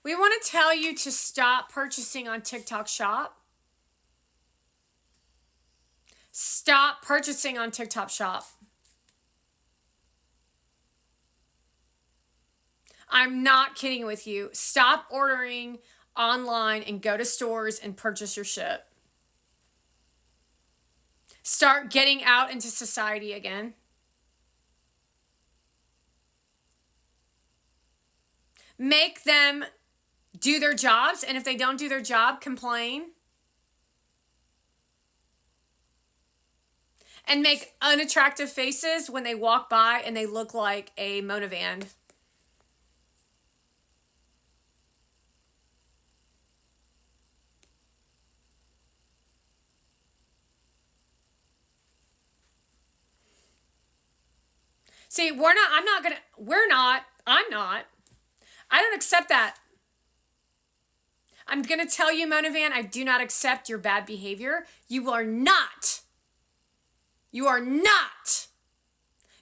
We want to tell you to stop purchasing on TikTok Shop. Stop purchasing on TikTok Shop. I'm not kidding with you. Stop ordering online and go to stores and purchase your shit. Start getting out into society again. Make them do their jobs, and if they don't do their job, complain. And make unattractive faces when they walk by and they look like a Mona Van. See, I'm not. I don't accept that. I'm going to tell you, Mona Van, I do not accept your bad behavior. You are not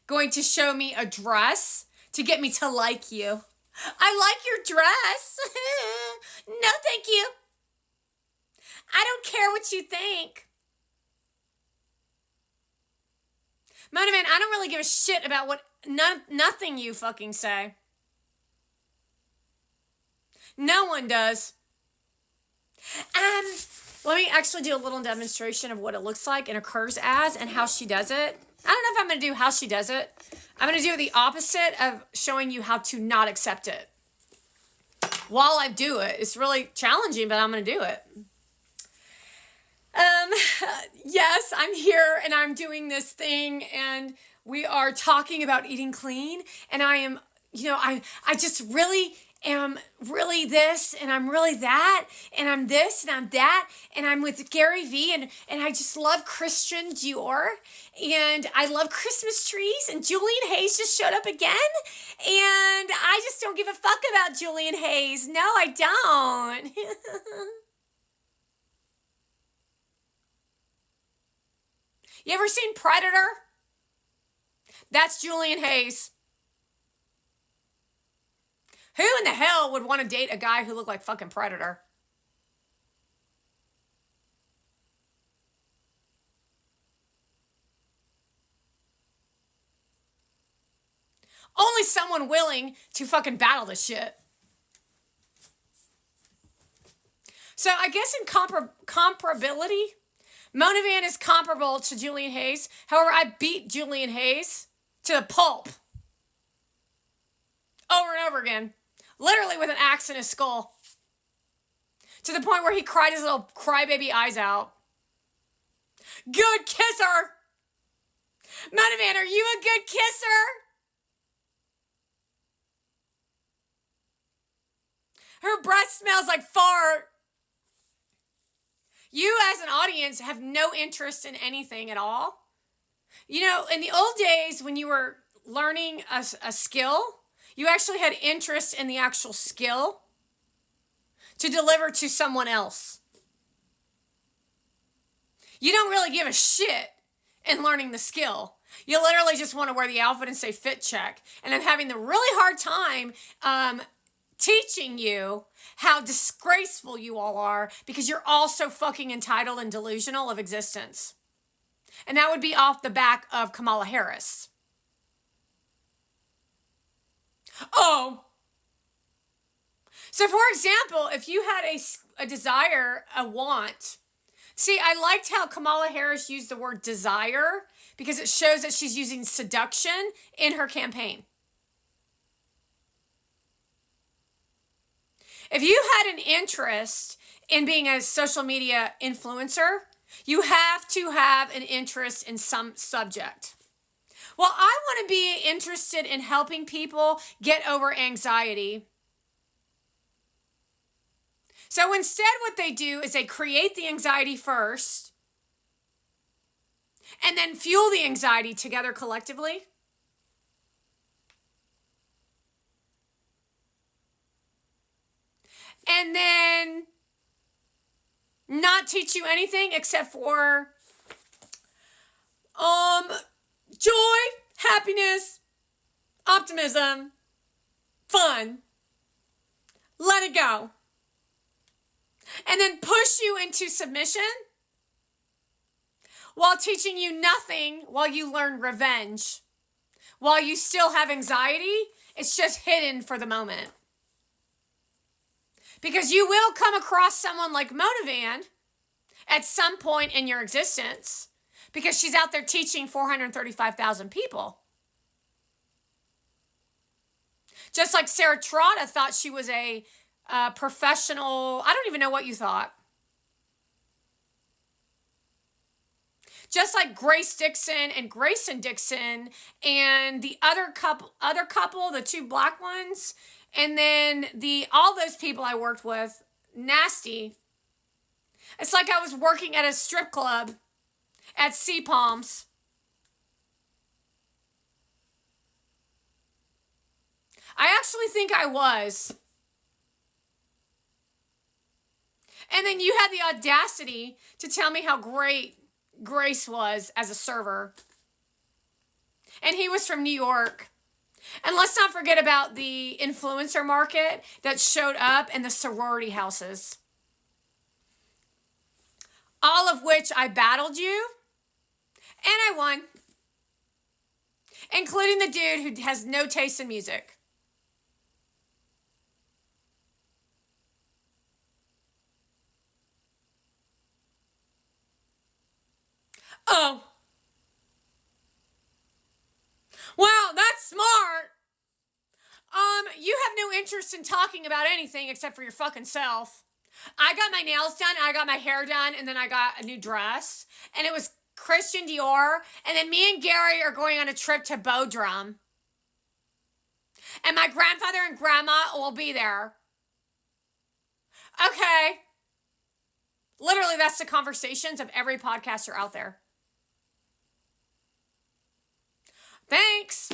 going to show me a dress to get me to like you. I like your dress. No, thank you. I don't care what you think. Mona Van, I don't really give a shit about what nothing you fucking say. No one does. Let me actually do a little demonstration of what it looks like and occurs as and how she does it. I don't know if I'm going to do how she does it. I'm going to do the opposite of showing you how to not accept it. While I do it, it's really challenging, but I'm going to do it. Yes, I'm here and I'm doing this thing and we are talking about eating clean and I am, I just really am really this and I'm really that and I'm this and I'm that and I'm with Gary Vee and I just love Christian Dior and I love Christmas trees and Julian Hayes just showed up again and I just don't give a fuck about Julian Hayes. No, I don't. You ever seen Predator? That's Julian Hayes. Who in the hell would want to date a guy who looked like fucking Predator? Only someone willing to fucking battle this shit. So I guess in comparability, Mona Van is comparable to Julian Hayes. However, I beat Julian Hayes to the pulp. Over and over again. Literally with an axe in his skull. To the point where he cried his little crybaby eyes out. Good kisser! Mona Van, are you a good kisser? Her breath smells like fart. You as an audience have no interest in anything at all. In the old days when you were learning a skill, you actually had interest in the actual skill to deliver to someone else. You don't really give a shit in learning the skill. You literally just want to wear the outfit and say fit check. And I'm having the really hard time teaching you how disgraceful you all are because you're all so fucking entitled and delusional of existence. And that would be off the back of Kamala Harris. Oh. So for example, if you had a desire, a want. See, I liked how Kamala Harris used the word desire because it shows that she's using seduction in her campaign. If you had an interest in being a social media influencer, you have to have an interest in some subject. Well, I want to be interested in helping people get over anxiety. So instead, what they do is they create the anxiety first and then fuel the anxiety together collectively. And then not teach you anything except for joy, happiness, optimism, fun. Let want to go. And then push you into submission while teaching you nothing while you learn revenge. While you still have anxiety, it's just hidden for the moment. Because you will come across someone like Motivan at some point in your existence because she's out there teaching 435,000 people. Just like Sarah Trotta thought she was a professional, I don't even know what you thought. Just like Grace Dixon and Grayson Dixon and the other couple, the two black ones, and then all those people I worked with, nasty. It's like I was working at a strip club at Sea Palms. I actually think I was. And then you had the audacity to tell me how great Grace was as a server. And he was from New York. And let's not forget about the influencer market that showed up in the sorority houses. All of which I battled you. And I won. Including the dude who has no taste in music. Oh. Wow, that's smart. You have no interest in talking about anything except for your fucking self. I got my nails done, I got my hair done, and then I got a new dress. And it was Christian Dior. And then me and Gary are going on a trip to Bodrum. And my grandfather and grandma will be there. Okay. Literally, that's the conversations of every podcaster out there. Thanks.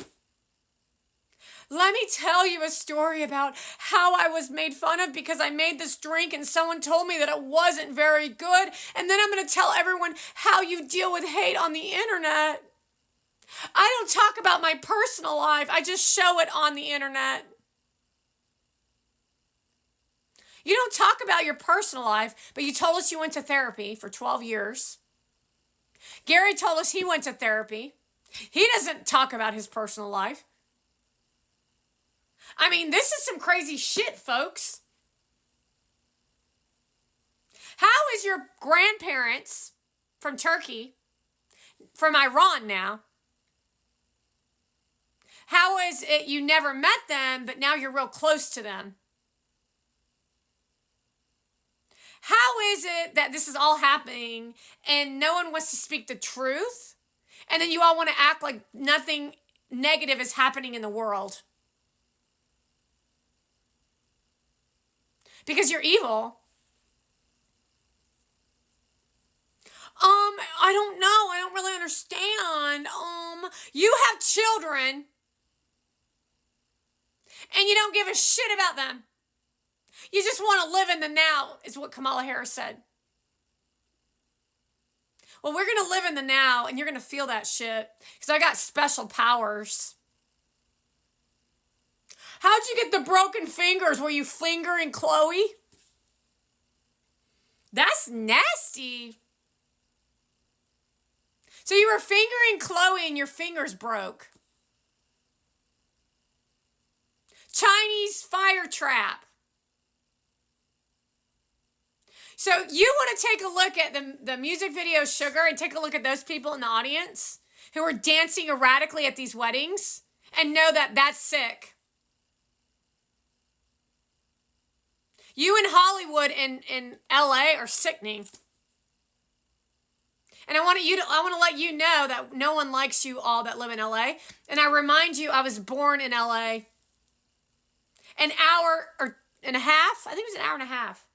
Let me tell you a story about how I was made fun of because I made this drink and someone told me that it wasn't very good. And then I'm going to tell everyone how you deal with hate on the internet. I don't talk about my personal life. I just show it on the internet. You don't talk about your personal life, but you told us you went to therapy for 12 years. Gary told us he went to therapy. He doesn't talk about his personal life. I mean, this is some crazy shit, folks. How is your grandparents from Turkey, from Iran now, how is it you never met them, but now you're real close to them? How is it that this is all happening and no one wants to speak the truth? And then you all want to act like nothing negative is happening in the world? Because you're evil. I don't know. I don't really understand. You have children and you don't give a shit about them. You just want to live in the now, is what Kamala Harris said. Well, we're going to live in the now and you're going to feel that shit because I got special powers. How'd you get the broken fingers? Were you fingering Chloe? That's nasty. So you were fingering Chloe and your fingers broke. Chinese fire trap. So you want to take a look at the music video Sugar and take a look at those people in the audience who are dancing erratically at these weddings and know that that's sick. You in Hollywood and in LA are sickening. And I want to let you know that no one likes you all that live in LA. And I remind you, I was born in LA. An hour and a half. I think it was an hour and a half.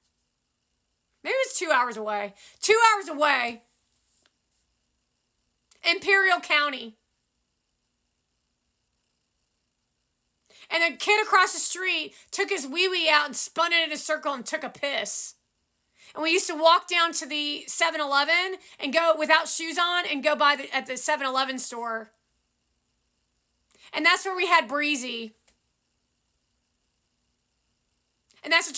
Maybe it was 2 hours away. 2 hours away. Imperial County. And a kid across the street took his wee-wee out and spun it in a circle and took a piss. And we used to walk down to the 7-Eleven and go without shoes on and go by at the 7-Eleven store. And that's where we had Breezy. And that's a